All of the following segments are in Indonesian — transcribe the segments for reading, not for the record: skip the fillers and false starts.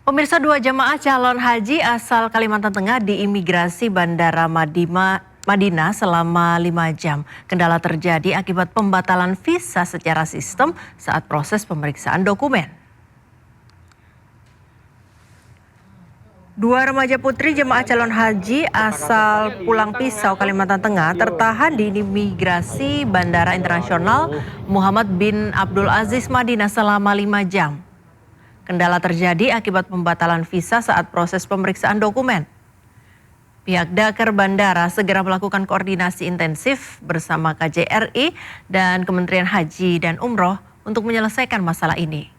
Pemirsa, dua jemaah calon haji asal Kalimantan Tengah diimigrasi Bandara Madinah selama 5 jam. Kendala terjadi akibat pembatalan visa secara sistem saat proses pemeriksaan dokumen. Dua remaja putri jemaah calon haji asal Pulang Pisau, Kalimantan Tengah tertahan di imigrasi Bandara Internasional Muhammad bin Abdul Aziz Madinah selama 5 jam. Kendala terjadi akibat pembatalan visa saat proses pemeriksaan dokumen. Pihak Dakar Bandara segera melakukan koordinasi intensif bersama KJRI dan Kementerian Haji dan Umroh untuk menyelesaikan masalah ini.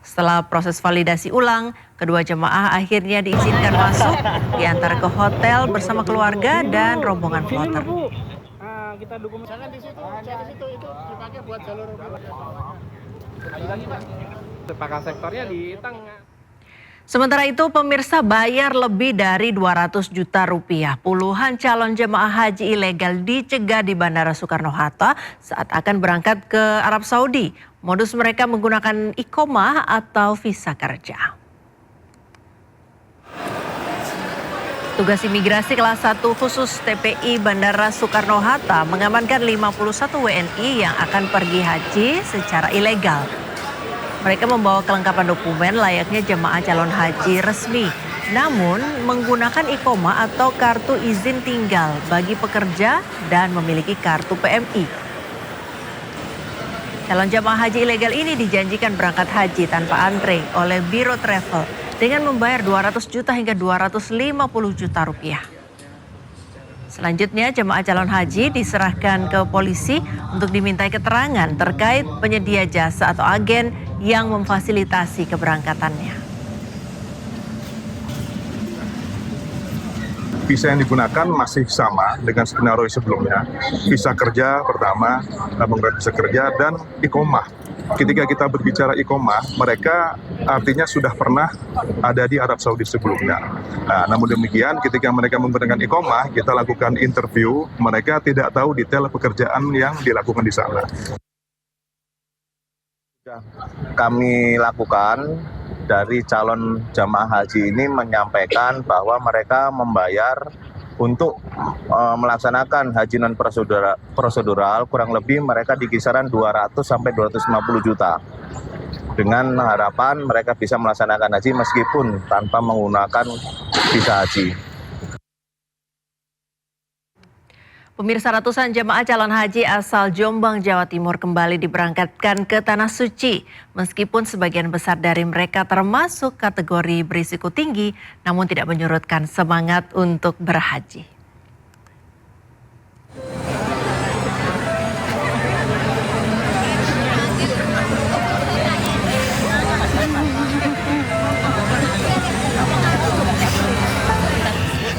Setelah proses validasi ulang, kedua jemaah akhirnya diizinkan masuk, diantar ke hotel bersama keluarga dan rombongan kloter. Kita dukung misalkan di situ itu dipakai buat jalur Pakar sektornya di tengah. Sementara itu, pemirsa, bayar lebih dari 200 juta rupiah. Puluhan calon jemaah haji ilegal dicegah di Bandara Soekarno-Hatta saat akan berangkat ke Arab Saudi. Modus mereka menggunakan iqomah atau visa kerja. Tugas imigrasi kelas 1 khusus TPI Bandara Soekarno-Hatta mengamankan 51 WNI yang akan pergi haji secara ilegal. Mereka membawa kelengkapan dokumen layaknya jemaah calon haji resmi, namun menggunakan iqomah atau kartu izin tinggal bagi pekerja dan memiliki kartu PMI. Calon jemaah haji ilegal ini dijanjikan berangkat haji tanpa antre oleh Biro Travel dengan membayar 200 juta hingga 250 juta rupiah. Selanjutnya, jemaah calon haji diserahkan ke polisi untuk dimintai keterangan terkait penyedia jasa atau agen yang memfasilitasi keberangkatannya. Visa yang digunakan masih sama dengan skenario sebelumnya. Visa kerja pertama, menggunakan visa kerja dan iqomah. Ketika kita berbicara iqomah, mereka artinya sudah pernah ada di Arab Saudi sebelumnya. Nah, namun demikian ketika mereka menggunakan iqomah, kita lakukan interview, mereka tidak tahu detail pekerjaan yang dilakukan di sana. Kami lakukan dari calon jamaah haji ini menyampaikan bahwa mereka membayar untuk melaksanakan haji non prosedural kurang lebih mereka di kisaran 200 sampai 250 juta. Dengan harapan mereka bisa melaksanakan haji meskipun tanpa menggunakan visa haji. Pemirsa, ratusan jemaah calon haji asal Jombang, Jawa Timur kembali diberangkatkan ke Tanah Suci. Meskipun sebagian besar dari mereka termasuk kategori berisiko tinggi, namun tidak menyurutkan semangat untuk berhaji.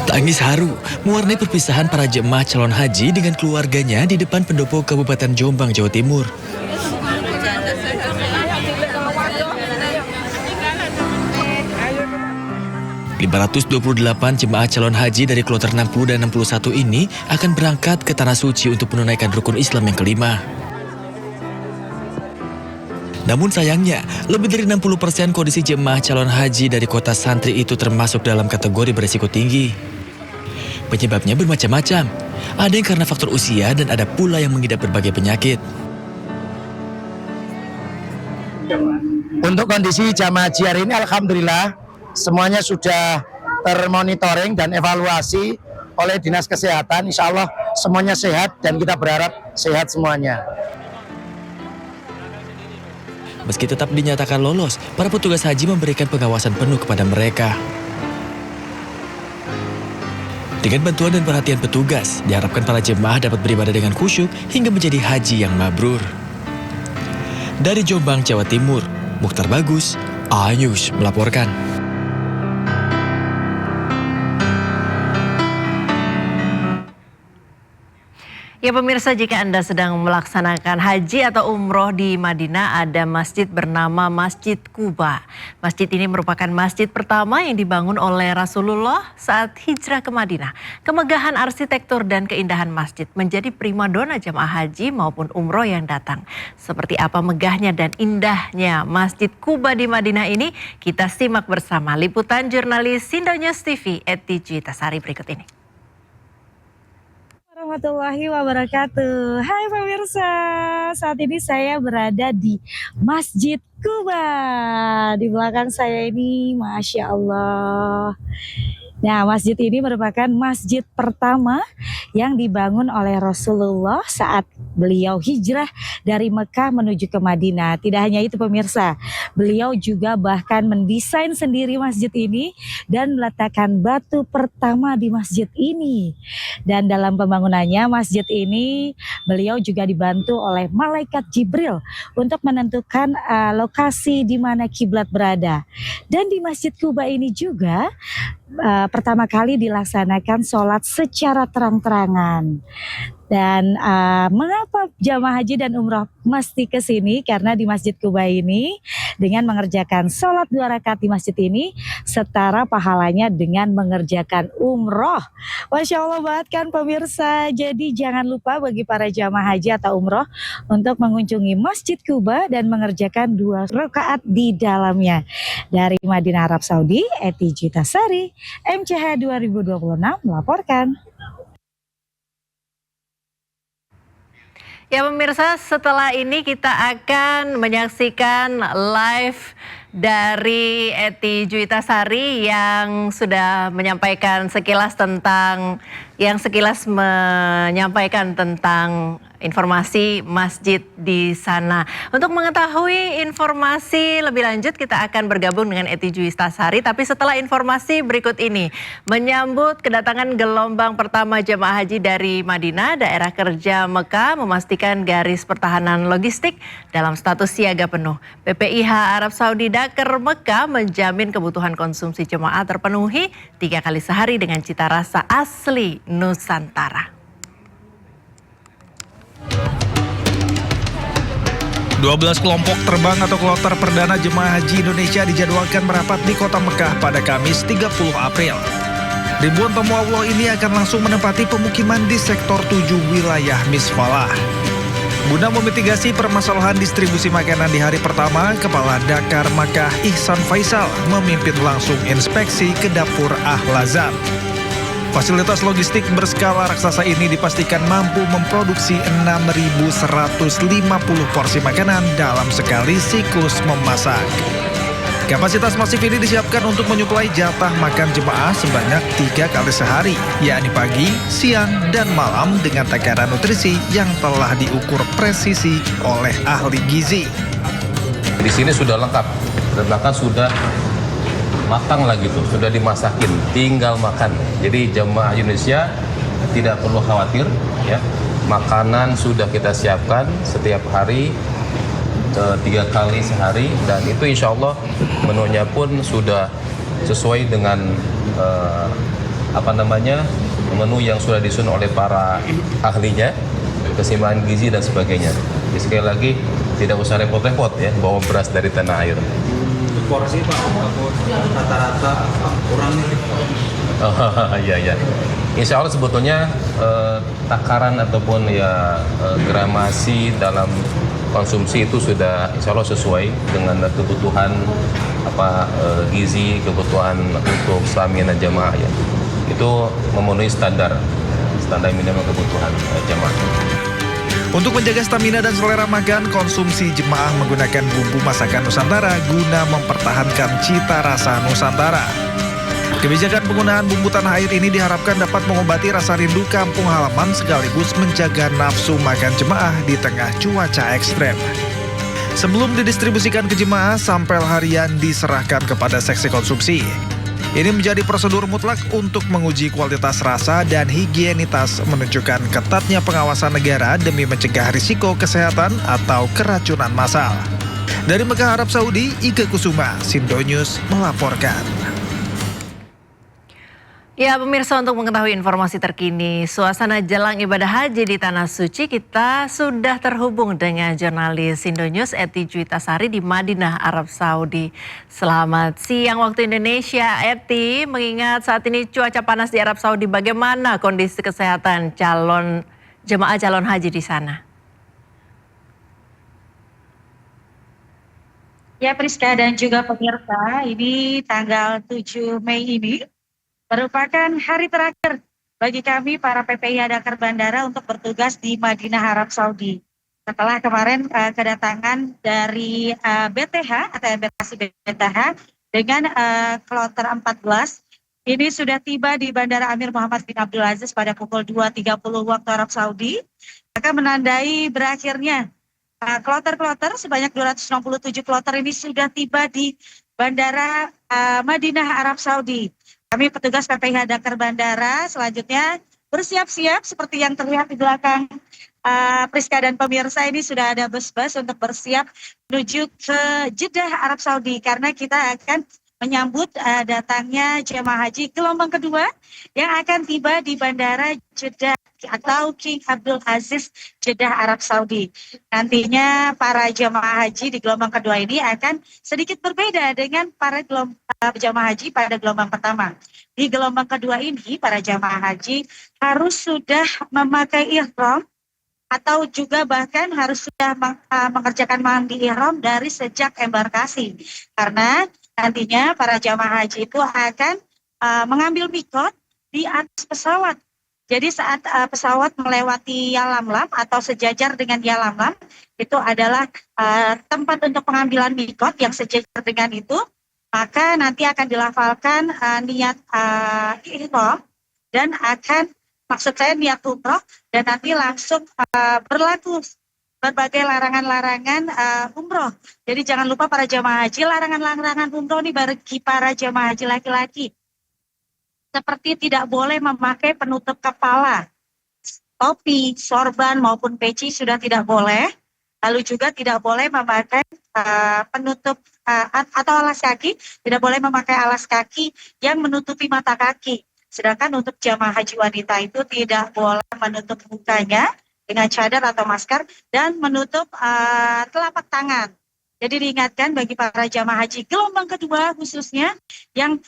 Tangis haru mewarnai perpisahan para jemaah calon haji dengan keluarganya di depan pendopo Kabupaten Jombang, Jawa Timur. ...528 jemaah calon haji dari kloter 60 dan 61 ini akan berangkat ke Tanah Suci untuk menunaikan rukun Islam yang kelima. Namun sayangnya, lebih dari 60% kondisi jemaah calon haji dari kota santri itu termasuk dalam kategori berisiko tinggi. Penyebabnya bermacam-macam. Ada yang karena faktor usia dan ada pula yang mengidap berbagai penyakit. Untuk kondisi jamaah haji hari ini alhamdulillah semuanya sudah termonitoring dan evaluasi oleh Dinas Kesehatan. Insya Allah semuanya sehat dan kita berharap sehat semuanya. Meski tetap dinyatakan lolos, para petugas haji memberikan pengawasan penuh kepada mereka. Dengan bantuan dan perhatian petugas, diharapkan para jemaah dapat beribadah dengan khusyuk hingga menjadi haji yang mabrur. Dari Jombang, Jawa Timur, Mukhtar Bagus, iNews melaporkan. Ya pemirsa, jika Anda sedang melaksanakan haji atau umroh di Madinah, ada masjid bernama Masjid Quba. Masjid ini merupakan masjid pertama yang dibangun oleh Rasulullah saat hijrah ke Madinah. Kemegahan arsitektur dan keindahan masjid menjadi primadona jamaah haji maupun umroh yang datang. Seperti apa megahnya dan indahnya Masjid Quba di Madinah ini, kita simak bersama liputan jurnalis Sindonews TV Eti Juitasari berikut ini. Warahmatullahi wabarakatuh. Hai pemirsa, saat ini saya berada di Masjid Quba. Di belakang saya ini, Masya Allah. Nah, masjid ini merupakan masjid pertama yang dibangun oleh Rasulullah saat beliau hijrah dari Mekah menuju ke Madinah. Tidak hanya itu pemirsa, beliau juga bahkan mendesain sendiri masjid ini dan meletakkan batu pertama di masjid ini. Dan dalam pembangunannya masjid ini beliau juga dibantu oleh malaikat Jibril untuk menentukan lokasi di mana kiblat berada. Dan di Masjid Quba ini juga pertama kali dilaksanakan sholat secara terang-terangan. Dan mengapa jamaah haji dan umroh mesti ke sini? Karena di Masjid Quba ini dengan mengerjakan sholat 2 rakaat di masjid ini setara pahalanya dengan mengerjakan umroh. Masya Allah banget kan pemirsa. Jadi jangan lupa bagi para jamaah haji atau umroh untuk mengunjungi Masjid Quba dan mengerjakan 2 rakaat di dalamnya. Dari Madinah, Arab Saudi, Eti Juitasari, MCH 2026 melaporkan. Ya pemirsa, setelah ini kita akan menyaksikan live dari Eti Juitasari yang sudah menyampaikan sekilas tentang informasi masjid di sana. Untuk mengetahui informasi lebih lanjut kita akan bergabung dengan Eti Juitasari, tapi setelah informasi berikut ini. Menyambut kedatangan gelombang pertama jemaah haji dari Madinah, daerah kerja Mekah memastikan garis pertahanan logistik dalam status siaga penuh. PPIH Arab Saudi Dakar Mekah menjamin kebutuhan konsumsi jemaah terpenuhi 3 kali sehari dengan cita rasa asli Nusantara. 12 kelompok terbang atau kloter perdana jemaah haji Indonesia dijadwalkan merapat di kota Mekah pada Kamis 30 April. Ribuan tamu Allah ini akan langsung menempati pemukiman di sektor 7 wilayah Misfalah. Guna memitigasi permasalahan distribusi makanan di hari pertama, Kepala Dakar Makkah Ihsan Faisal memimpin langsung inspeksi ke dapur Ahlazam. Fasilitas logistik berskala raksasa ini dipastikan mampu memproduksi 6.150 porsi makanan dalam sekali siklus memasak. Kapasitas masif ini disiapkan untuk menyuplai jatah makan jemaah sebanyak 3 kali sehari, yakni pagi, siang, dan malam dengan takaran nutrisi yang telah diukur presisi oleh ahli gizi. Di sini sudah lengkap, dan bahkan sudah matang lah gitu, sudah dimasakin, tinggal makan. Jadi jemaah Indonesia tidak perlu khawatir, ya. Makanan sudah kita siapkan setiap hari 3 kali sehari, dan itu insya Allah menunya pun sudah sesuai dengan menu yang sudah disusun oleh para ahlinya, keseimbangan gizi dan sebagainya. Jadi sekali lagi tidak usah repot-repot ya bawa beras dari tanah air. Porsi Pak, rata-rata kurang iya. Insya Allah sebetulnya takaran ataupun gramasi dalam konsumsi itu sudah insya Allah sesuai dengan kebutuhan gizi, kebutuhan untuk stamina jamaah ya. Itu memenuhi standar minimal kebutuhan jamaah. Untuk menjaga stamina dan selera makan, konsumsi jemaah menggunakan bumbu masakan Nusantara guna mempertahankan cita rasa Nusantara. Kebijakan penggunaan bumbu tanah air ini diharapkan dapat mengobati rasa rindu kampung halaman sekaligus menjaga nafsu makan jemaah di tengah cuaca ekstrem. Sebelum didistribusikan ke jemaah, sampel harian diserahkan kepada seksi konsumsi. Ini menjadi prosedur mutlak untuk menguji kualitas rasa dan higienitas, menunjukkan ketatnya pengawasan negara demi mencegah risiko kesehatan atau keracunan massal. Dari Mekah, Arab Saudi, Ike Kusuma, Sindonews melaporkan. Ya pemirsa, untuk mengetahui informasi terkini suasana jelang ibadah haji di Tanah Suci, kita sudah terhubung dengan jurnalis Indonews Eti Juitasari di Madinah, Arab Saudi. Selamat siang waktu Indonesia, Eti. Mengingat saat ini cuaca panas di Arab Saudi, bagaimana kondisi kesehatan jemaah calon haji di sana? Ya Priska dan juga pemirsa, ini tanggal 7 Mei ini merupakan hari terakhir bagi kami para PPI Dakar Bandara untuk bertugas di Madinah, Arab Saudi. Setelah kemarin kedatangan dari BTH atau embarkasi BTH dengan kloter 14, ini sudah tiba di Bandara Amir Muhammad bin Abdul Aziz pada pukul 2.30 waktu Arab Saudi, maka menandai berakhirnya kloter-kloter sebanyak 267 kloter ini sudah tiba di Bandara Madinah, Arab Saudi. Kami petugas PPIH Dakar Bandara selanjutnya bersiap-siap seperti yang terlihat di belakang Priska dan pemirsa, ini sudah ada bus-bus untuk bersiap menuju ke Jeddah, Arab Saudi, karena kita akan menyambut datangnya jemaah haji gelombang kedua yang akan tiba di Bandara Jeddah atau King Abdul Aziz Jeddah, Arab Saudi. Nantinya para jemaah haji di gelombang kedua ini akan sedikit berbeda dengan para jemaah haji pada gelombang pertama. Di gelombang kedua ini para jemaah haji harus sudah memakai ihram atau juga bahkan harus sudah mengerjakan mandi ihram dari sejak embarkasi. Karena nantinya para jemaah haji itu akan mengambil mikot di atas pesawat. Jadi saat pesawat melewati Yalamlam atau sejajar dengan Yalamlam, itu adalah tempat untuk pengambilan mikot yang sejajar dengan itu, maka nanti akan dilafalkan niat ihram dan akan, maksud saya niat umroh, dan nanti langsung berlaku berbagai larangan-larangan umroh. Jadi jangan lupa para jemaah haji, larangan-larangan umroh ini bagi para jemaah haji laki-laki. Seperti tidak boleh memakai penutup kepala, topi, sorban maupun peci sudah tidak boleh. Lalu juga tidak boleh memakai penutup atau alas kaki, tidak boleh memakai alas kaki yang menutupi mata kaki. Sedangkan untuk jamaah haji wanita itu tidak boleh menutup mukanya dengan cadar atau masker dan menutup telapak tangan. Jadi diingatkan bagi para jamaah haji gelombang kedua khususnya yang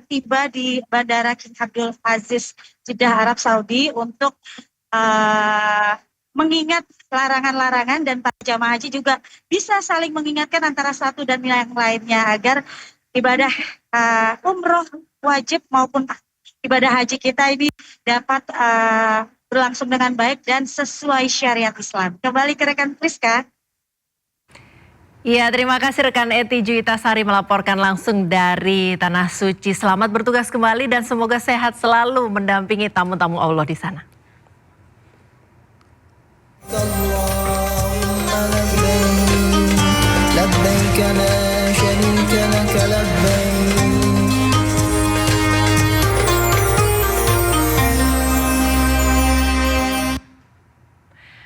tiba di Bandara King Abdul Aziz Jeddah, Arab Saudi untuk mengingat larangan-larangan, dan para jamaah haji juga bisa saling mengingatkan antara satu dan yang lainnya agar ibadah umroh wajib maupun ibadah haji kita ini dapat berlangsung dengan baik dan sesuai syariat Islam. Kembali ke rekan Priska. Ya, terima kasih rekan Eti Juitasari melaporkan langsung dari Tanah Suci. Selamat bertugas kembali dan semoga sehat selalu mendampingi tamu-tamu Allah di sana.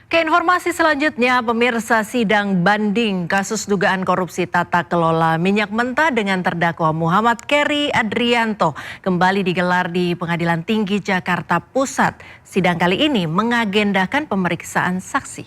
Ke informasi selanjutnya, pemirsa, sidang banding kasus dugaan korupsi tata kelola minyak mentah dengan terdakwa Muhammad Keri Adrianto kembali digelar di Pengadilan Tinggi Jakarta Pusat. Sidang kali ini mengagendakan pemeriksaan saksi.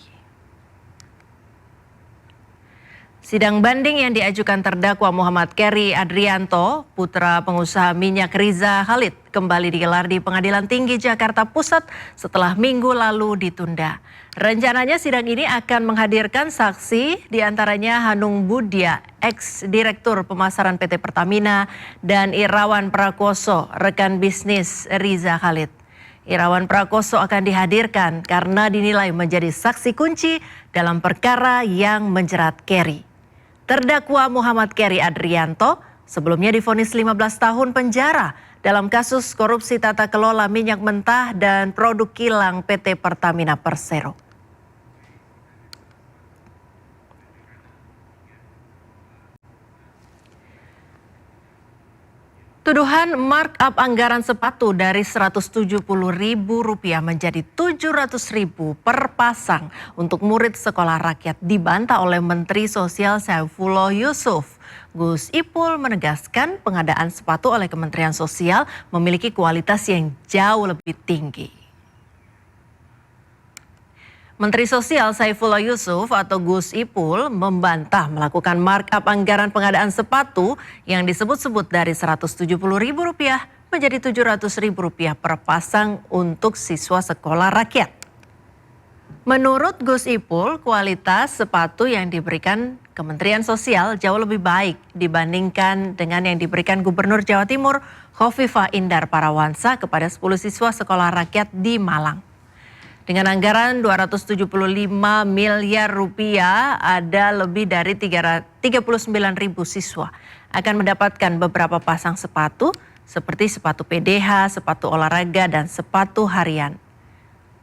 Sidang banding yang diajukan terdakwa Muhammad Keri Adrianto, putra pengusaha minyak Riza Khalid, kembali digelar di Pengadilan Tinggi Jakarta Pusat setelah minggu lalu ditunda. Rencananya sidang ini akan menghadirkan saksi diantaranya Hanung Budia, ex-direktur pemasaran PT Pertamina, dan Irawan Prakoso, rekan bisnis Riza Khalid. Irawan Prakoso akan dihadirkan karena dinilai menjadi saksi kunci dalam perkara yang menjerat Keri. Terdakwa Muhammad Keri Adrianto sebelumnya divonis 15 tahun penjara dalam kasus korupsi tata kelola minyak mentah dan produk kilang PT Pertamina Persero. Tuduhan markup anggaran sepatu dari Rp170.000 menjadi Rp700.000 per pasang untuk murid sekolah rakyat dibantah oleh Menteri Sosial Saifullah Yusuf. Gus Ipul menegaskan pengadaan sepatu oleh Kementerian Sosial memiliki kualitas yang jauh lebih tinggi. Menteri Sosial Saifullah Yusuf atau Gus Ipul membantah melakukan markup anggaran pengadaan sepatu yang disebut-sebut dari Rp170.000 menjadi Rp700.000 per pasang untuk siswa sekolah rakyat. Menurut Gus Ipul, kualitas sepatu yang diberikan Kementerian Sosial jauh lebih baik dibandingkan dengan yang diberikan Gubernur Jawa Timur Khofifah Indar Parawansa kepada 10 siswa sekolah rakyat di Malang. Dengan anggaran Rp275 miliar, ada lebih dari 39.000 siswa akan mendapatkan beberapa pasang sepatu seperti sepatu PDH, sepatu olahraga, dan sepatu harian.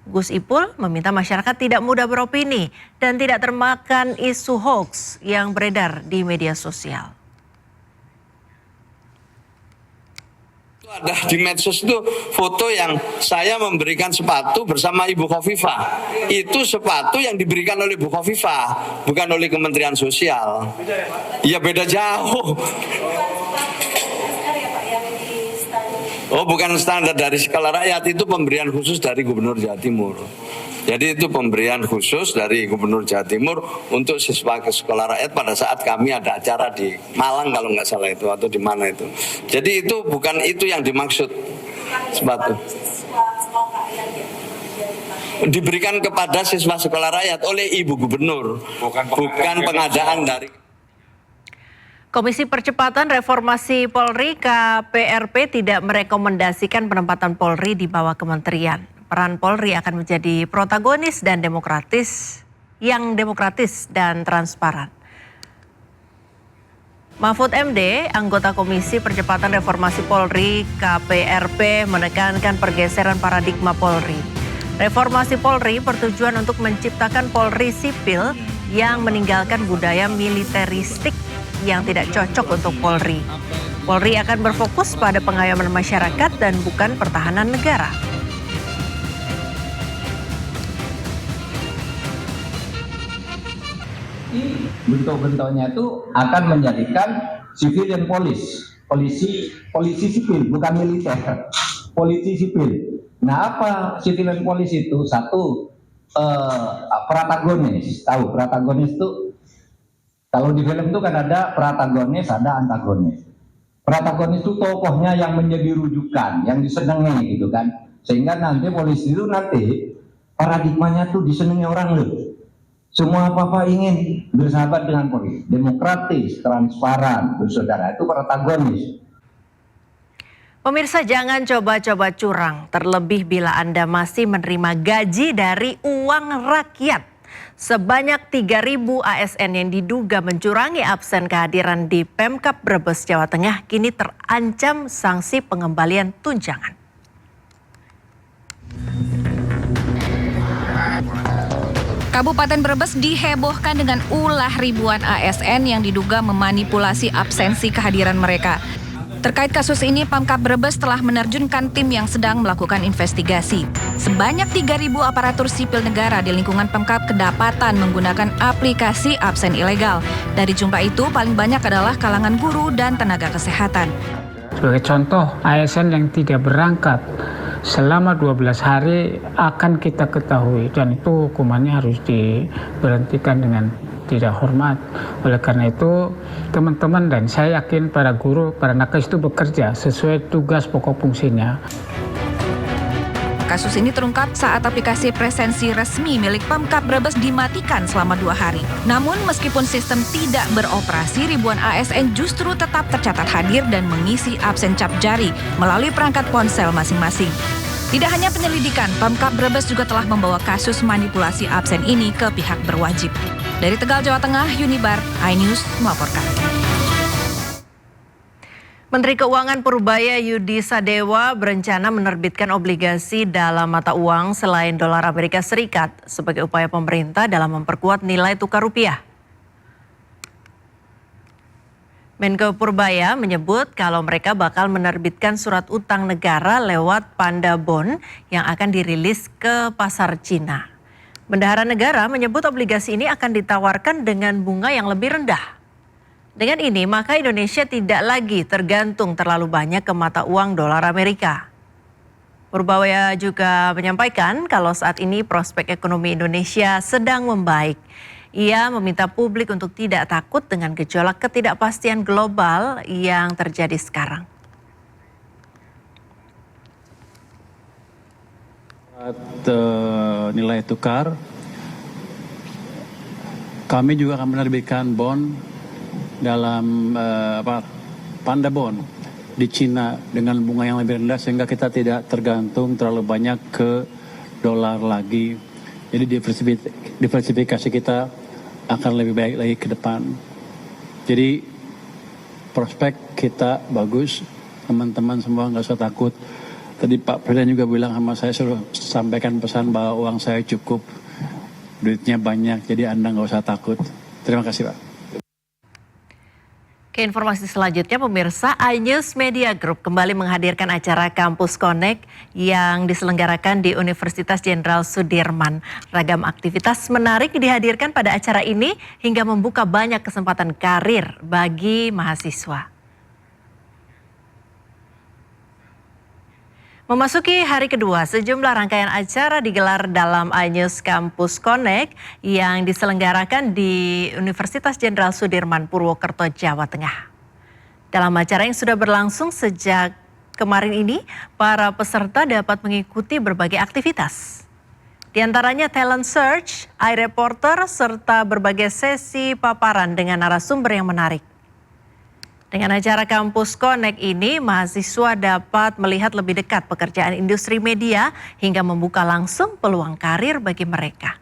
Gus Ipul meminta masyarakat tidak mudah beropini dan tidak termakan isu hoax yang beredar di media sosial. Ada di medsos itu foto yang saya memberikan sepatu bersama Ibu Khofifah. Itu sepatu yang diberikan oleh Ibu Khofifah, bukan oleh Kementerian Sosial. Iya, beda jauh. Oh, bukan standar dari sekolah rakyat, itu pemberian khusus dari Gubernur Jawa Timur. Jadi itu pemberian khusus dari Gubernur Jawa Timur untuk siswa ke sekolah rakyat pada saat kami ada acara di Malang kalau nggak salah itu, atau di mana itu. Jadi itu bukan itu yang dimaksud sepatu. Diberikan kepada siswa sekolah rakyat oleh Ibu Gubernur, bukan pengadaan dari. Komisi Percepatan Reformasi Polri KPRP tidak merekomendasikan penempatan Polri di bawah kementerian. Peran Polri akan menjadi protagonis dan demokratis dan transparan. Mahfud MD, anggota Komisi Percepatan Reformasi Polri KPRP, menekankan pergeseran paradigma Polri. Reformasi Polri bertujuan untuk menciptakan Polri sipil yang meninggalkan budaya militeristik yang tidak cocok untuk Polri. Polri akan berfokus pada pengayoman masyarakat dan bukan pertahanan negara. Bentuk-bentuknya itu akan menjadikan civilian polisi sipil, bukan militer, polisi sipil. Nah, apa civilian polisi itu? Satu, protagonis. Tahu protagonis itu, kalau di film itu kan ada protagonis, ada antagonis. Protagonis itu tokohnya yang menjadi rujukan, yang disenangi gitu kan. Sehingga nanti polisi itu nanti paradigmanya tuh disenangi orang loh. Semua apa-apa ingin bersahabat dengan Polri, demokratis, transparan, bersaudara, itu protagonis. Pemirsa, jangan coba-coba curang, terlebih bila Anda masih menerima gaji dari uang rakyat. Sebanyak 3.000 ASN yang diduga mencurangi absen kehadiran di Pemkab Brebes, Jawa Tengah kini terancam sanksi pengembalian tunjangan. Kabupaten Brebes dihebohkan dengan ulah ribuan ASN yang diduga memanipulasi absensi kehadiran mereka. Terkait kasus ini, Pemkab Brebes telah menerjunkan tim yang sedang melakukan investigasi. Sebanyak 3.000 aparatur sipil negara di lingkungan Pemkab kedapatan menggunakan aplikasi absen ilegal. Dari jumlah itu, paling banyak adalah kalangan guru dan tenaga kesehatan. Sebagai contoh, ASN yang tidak berangkat selama 12 hari akan kita ketahui, dan itu hukumannya harus diberhentikan dengan tidak hormat. Oleh karena itu, teman-teman dan saya yakin para guru, para nakes itu bekerja sesuai tugas pokok fungsinya. Kasus ini terungkap saat aplikasi presensi resmi milik Pemkab Brebes dimatikan selama 2 hari. Namun meskipun sistem tidak beroperasi, ribuan ASN justru tetap tercatat hadir dan mengisi absen cap jari melalui perangkat ponsel masing-masing. Tidak hanya penyelidikan, Pemkab Brebes juga telah membawa kasus manipulasi absen ini ke pihak berwajib. Dari Tegal, Jawa Tengah, Yunibar, iNews melaporkan. Menteri Keuangan Purbaya Yudi Sadewa berencana menerbitkan obligasi dalam mata uang selain dolar Amerika Serikat sebagai upaya pemerintah dalam memperkuat nilai tukar rupiah. Menko Purbaya menyebut kalau mereka bakal menerbitkan surat utang negara lewat Panda Bond yang akan dirilis ke pasar Cina. Bendahara negara menyebut obligasi ini akan ditawarkan dengan bunga yang lebih rendah. Dengan ini, maka Indonesia tidak lagi tergantung terlalu banyak ke mata uang dolar Amerika. Purbawaya juga menyampaikan kalau saat ini prospek ekonomi Indonesia sedang membaik. Ia meminta publik untuk tidak takut dengan gejolak ketidakpastian global yang terjadi sekarang. Nilai tukar, kami juga akan menerbitkan bond dalam panda bond di Cina dengan bunga yang lebih rendah sehingga kita tidak tergantung terlalu banyak ke dolar lagi. Jadi diversifikasi kita akan lebih baik lagi ke depan. Jadi prospek kita bagus, teman-teman semua nggak usah takut. Tadi Pak Presiden juga bilang sama saya, suruh sampaikan pesan bahwa uang saya cukup, duitnya banyak, jadi Anda nggak usah takut. Terima kasih Pak. Ke informasi selanjutnya, pemirsa, iNews Media Group kembali menghadirkan acara Kampus Connect yang diselenggarakan di Universitas Jenderal Sudirman. Ragam aktivitas menarik dihadirkan pada acara ini hingga membuka banyak kesempatan karir bagi mahasiswa. Memasuki hari kedua, sejumlah rangkaian acara digelar dalam iNews Campus Connect yang diselenggarakan di Universitas Jenderal Sudirman, Purwokerto, Jawa Tengah. Dalam acara yang sudah berlangsung sejak kemarin ini, para peserta dapat mengikuti berbagai aktivitas. Di antaranya talent search, iReporter, serta berbagai sesi paparan dengan narasumber yang menarik. Dengan acara Kampus Connect ini, mahasiswa dapat melihat lebih dekat pekerjaan industri media hingga membuka langsung peluang karir bagi mereka.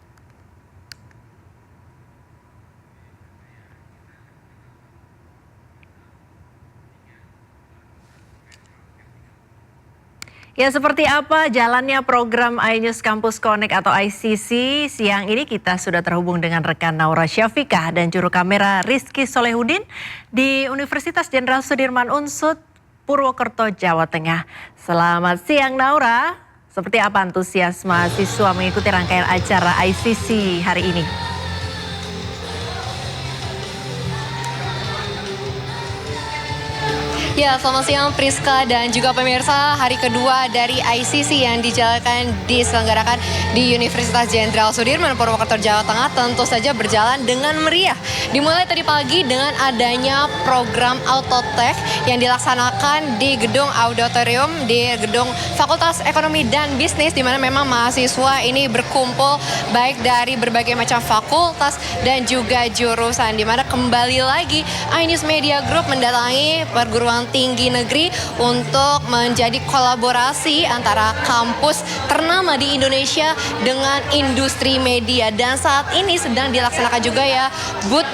Ya, seperti apa jalannya program iNews Campus Connect atau ICC? Siang ini kita sudah terhubung dengan rekan Naura Syafikah dan juru kamera Rizky Solehudin di Universitas Jenderal Sudirman Unsud, Purwokerto, Jawa Tengah. Selamat siang Naura, seperti apa antusias mahasiswa mengikuti rangkaian acara ICC hari ini? Ya, selamat siang Priska dan juga pemirsa. Hari kedua dari ICC yang diselenggarakan di Universitas Jenderal Sudirman, Purwokerto, Jawa Tengah tentu saja berjalan dengan meriah. Dimulai tadi pagi dengan adanya program Autotech yang dilaksanakan di gedung auditorium di gedung Fakultas Ekonomi dan Bisnis, di mana memang mahasiswa ini berkumpul baik dari berbagai macam fakultas dan juga jurusan, di mana kembali lagi iNews Media Group mendatangi perguruan tinggi negeri untuk menjadi kolaborasi antara kampus ternama di Indonesia dengan industri media. Dan saat ini sedang dilaksanakan juga ya booth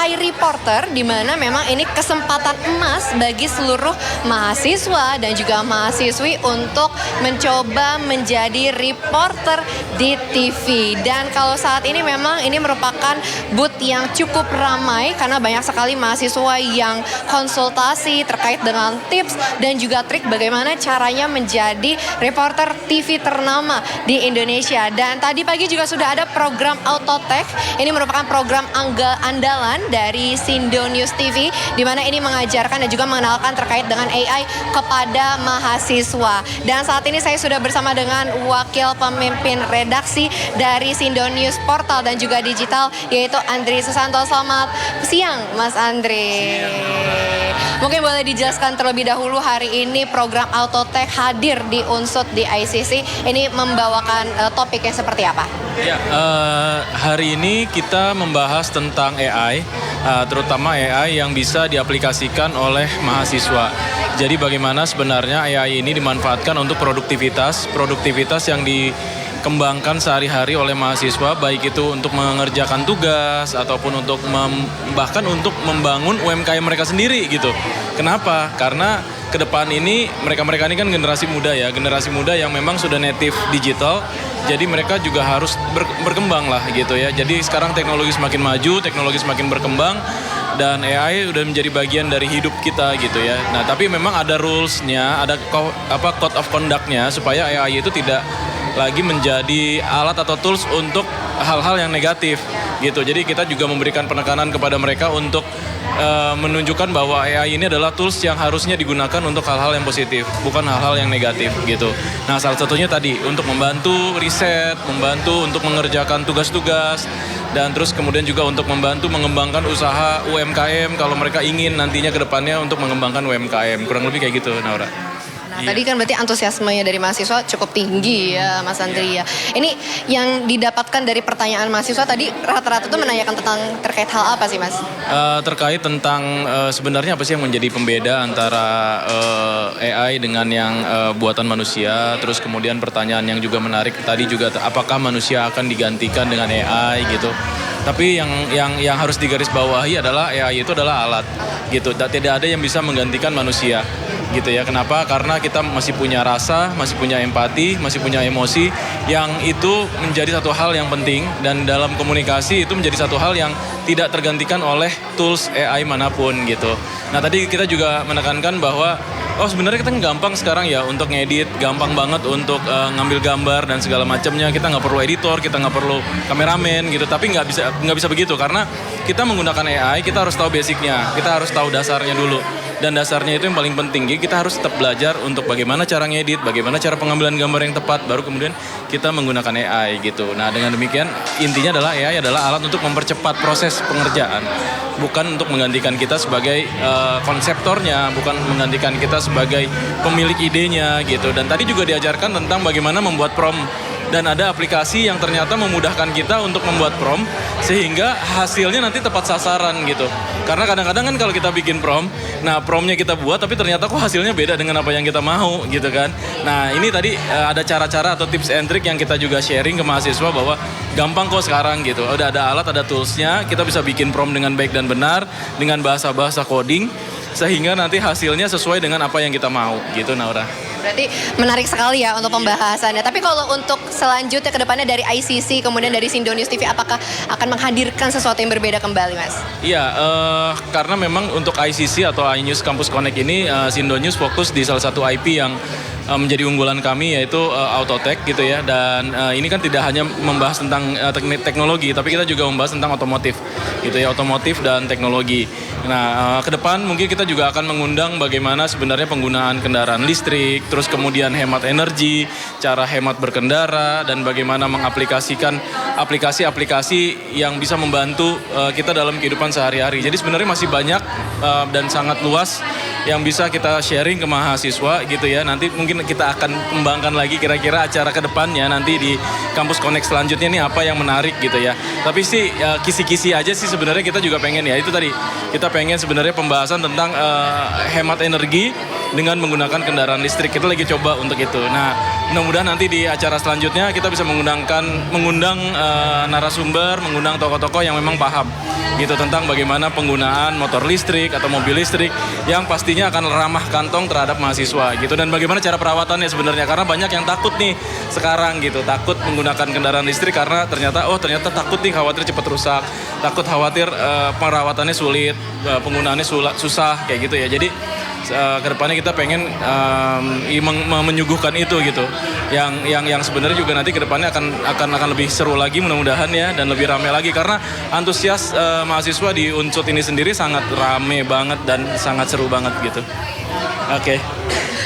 iReporter, di mana memang ini kesempatan emas bagi seluruh mahasiswa dan juga mahasiswi untuk mencoba menjadi reporter di TV. Dan kalau saat ini memang ini merupakan booth yang cukup ramai karena banyak sekali mahasiswa yang konsultasi terkait dengan tips dan juga trik bagaimana caranya menjadi reporter TV ternama di Indonesia. Dan tadi pagi juga sudah ada program Autotech. Ini merupakan program andalan dari Sindo News TV, di mana ini mengajarkan dan juga mengenalkan terkait dengan AI kepada mahasiswa. Dan saat ini saya sudah bersama dengan wakil pemimpin redaksi dari Sindo News Portal dan juga Digital, yaitu Andri Susanto. Selamat siang Mas Andri. Mungkin boleh dijelaskan terlebih dahulu hari ini program Autotech hadir di Unsud di ICC ini membawakan topiknya seperti apa? Ya, hari ini kita membahas tentang AI, terutama AI yang bisa diaplikasikan oleh mahasiswa. Jadi bagaimana sebenarnya AI ini dimanfaatkan untuk produktivitas yang dikembangkan sehari-hari oleh mahasiswa, baik itu untuk mengerjakan tugas ataupun untuk bahkan untuk membangun UMKM mereka sendiri gitu. Kenapa? Karena ke depan ini mereka-mereka ini kan generasi muda yang memang sudah native digital. Jadi mereka juga harus berkembang lah gitu ya. Jadi sekarang teknologi semakin maju, teknologi semakin berkembang, dan AI udah menjadi bagian dari hidup kita gitu ya. Nah, tapi memang ada rules-nya, ada code of conduct-nya supaya AI itu tidak lagi menjadi alat atau tools untuk hal-hal yang negatif gitu. Jadi kita juga memberikan penekanan kepada mereka untuk menunjukkan bahwa AI ini adalah tools yang harusnya digunakan untuk hal-hal yang positif, bukan hal-hal yang negatif gitu. Nah, salah satunya tadi untuk membantu riset, membantu untuk mengerjakan tugas-tugas, dan terus kemudian juga untuk membantu mengembangkan usaha UMKM kalau mereka ingin nantinya ke depannya untuk mengembangkan UMKM. Kurang lebih kayak gitu, Naura. Nah, tadi kan berarti antusiasmenya dari mahasiswa cukup tinggi ya, Mas Andri ya. Ini yang didapatkan dari pertanyaan mahasiswa tadi rata-rata itu menanyakan tentang terkait hal apa sih, Mas? Terkait tentang sebenarnya apa sih yang menjadi pembeda antara AI dengan yang buatan manusia. Terus kemudian pertanyaan yang juga menarik tadi juga, apakah manusia akan digantikan dengan AI gitu. Tapi yang harus digarisbawahi adalah AI itu adalah alat gitu. Tidak ada yang bisa menggantikan manusia gitu ya. Kenapa? Karena kita masih punya rasa, masih punya empati, masih punya emosi yang itu menjadi satu hal yang penting, dan dalam komunikasi itu menjadi satu hal yang tidak tergantikan oleh tools AI manapun gitu. Nah, tadi kita juga menekankan bahwa sebenarnya kita gampang sekarang ya untuk ngedit, gampang banget untuk ngambil gambar dan segala macamnya. Kita nggak perlu editor, kita nggak perlu kameramen gitu. Tapi nggak bisa begitu, karena kita menggunakan AI, kita harus tahu basicnya, kita harus tahu dasarnya dulu. Dan dasarnya itu yang paling penting. Jadi kita harus tetap belajar untuk bagaimana cara ngedit, bagaimana cara pengambilan gambar yang tepat, baru kemudian kita menggunakan AI gitu. Nah, dengan demikian intinya adalah AI adalah alat untuk mempercepat proses pengerjaan, bukan untuk menggantikan kita sebagai konseptornya, bukan menggantikan kita sebagai pemilik idenya gitu. Dan tadi juga diajarkan tentang bagaimana membuat prompt. Dan ada aplikasi yang ternyata memudahkan kita untuk membuat prompt sehingga hasilnya nanti tepat sasaran gitu. Karena kadang-kadang kan kalau kita bikin prompt, nah promptnya kita buat tapi ternyata kok hasilnya beda dengan apa yang kita mau gitu kan. Nah, ini tadi ada cara-cara atau tips and trick yang kita juga sharing ke mahasiswa bahwa gampang kok sekarang gitu. Udah ada alat, ada toolsnya, kita bisa bikin prompt dengan baik dan benar dengan bahasa-bahasa coding sehingga nanti hasilnya sesuai dengan apa yang kita mau gitu, Naura. Berarti menarik sekali ya untuk pembahasannya. Tapi kalau untuk selanjutnya ke depannya dari ICC kemudian dari Sindonews TV, apakah akan menghadirkan sesuatu yang berbeda kembali, Mas? Iya, karena memang untuk ICC atau iNews Campus Connect ini Sindonews fokus di salah satu IP yang menjadi unggulan kami, yaitu Autotech gitu ya. Dan ini kan tidak hanya membahas tentang teknologi, tapi kita juga membahas tentang otomotif gitu ya, otomotif dan teknologi. Nah, ke depan mungkin kita juga akan mengundang bagaimana sebenarnya penggunaan kendaraan listrik, terus kemudian hemat energi, cara hemat berkendara, dan bagaimana mengaplikasikan aplikasi-aplikasi yang bisa membantu kita dalam kehidupan sehari-hari. Jadi sebenarnya masih banyak dan sangat luas yang bisa kita sharing ke mahasiswa gitu ya. Nanti mungkin kita akan kembangkan lagi kira-kira acara ke depannya nanti di Kampus Connect selanjutnya nih apa yang menarik gitu ya. Tapi sih kisi-kisi aja sih sebenarnya kita juga pengen ya. Itu tadi kita pengen sebenarnya pembahasan tentang hemat energi dengan menggunakan kendaraan listrik. Kita lagi coba untuk itu. Nah, mudah-mudahan nanti di acara selanjutnya kita bisa mengundang narasumber, mengundang tokoh-tokoh yang memang paham gitu tentang bagaimana penggunaan motor listrik atau mobil listrik yang pastinya akan ramah kantong terhadap mahasiswa gitu, dan bagaimana cara perawatannya sebenarnya, karena banyak yang takut nih sekarang gitu, takut menggunakan kendaraan listrik karena ternyata takut nih khawatir cepat rusak, takut khawatir perawatannya sulit, penggunaannya susah kayak gitu ya. Jadi kedepannya kita pengen menyuguhkan itu gitu, yang sebenarnya juga nanti kedepannya akan lebih seru lagi mudah-mudahan ya, dan lebih ramai lagi karena antusias mahasiswa di Unsut ini sendiri sangat rame banget dan sangat seru banget gitu. Oke.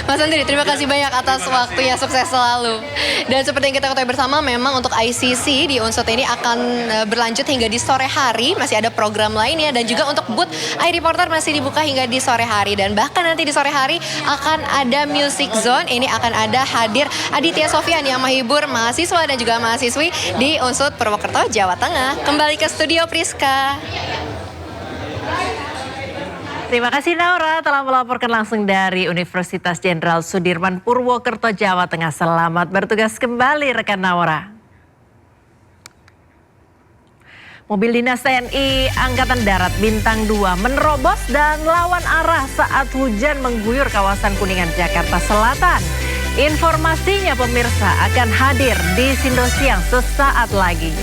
Mas Andri, terima kasih banyak atas waktunya, sukses selalu. Dan seperti yang kita ketahui bersama, memang untuk ICC di Unsut ini akan berlanjut hingga di sore hari, masih ada program lainnya, dan juga untuk booth iReporter masih dibuka hingga di sore hari. Dan bahkan nanti di sore hari akan ada Music Zone, ini akan ada hadir Aditya Sofyan yang menghibur mahasiswa dan juga mahasiswi di Unsut Purwokerto, Jawa Tengah. Kembali ke studio Priska. Terima kasih Naura telah melaporkan langsung dari Universitas Jenderal Sudirman Purwokerto, Jawa Tengah. Selamat bertugas kembali rekan Naura. Mobil dinas TNI Angkatan Darat Bintang 2 menerobos dan lawan arah saat hujan mengguyur kawasan Kuningan, Jakarta Selatan. Informasinya pemirsa akan hadir di Sindo Siang sesaat lagi.